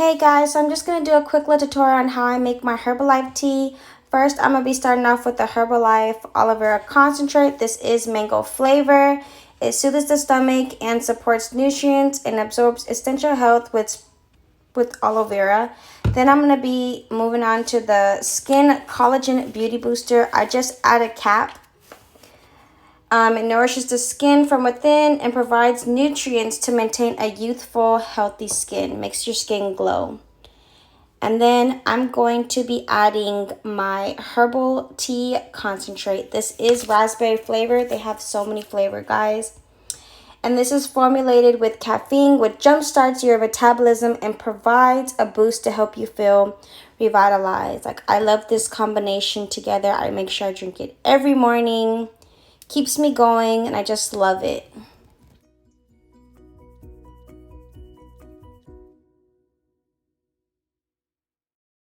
Hey guys, so I'm just going to do a quick little tutorial on how I make my Herbalife tea. First, I'm going to be starting off with the Herbalife aloe vera concentrate. This is mango flavor. It soothes the stomach and supports nutrients and absorbs essential health with aloe vera. Then I'm going to be moving on to the Skin Collagen Beauty Booster. I just add a cap. It nourishes the skin from within and provides nutrients to maintain a youthful, healthy skin. Makes your skin glow. And then I'm going to be adding my herbal tea concentrate. This is raspberry flavor. They have so many flavor, guys. And this is formulated with caffeine, which jumpstarts your metabolism and provides a boost to help you feel revitalized. Like, I love this combination together. I make sure I drink it every morning. Keeps me going, and I just love it.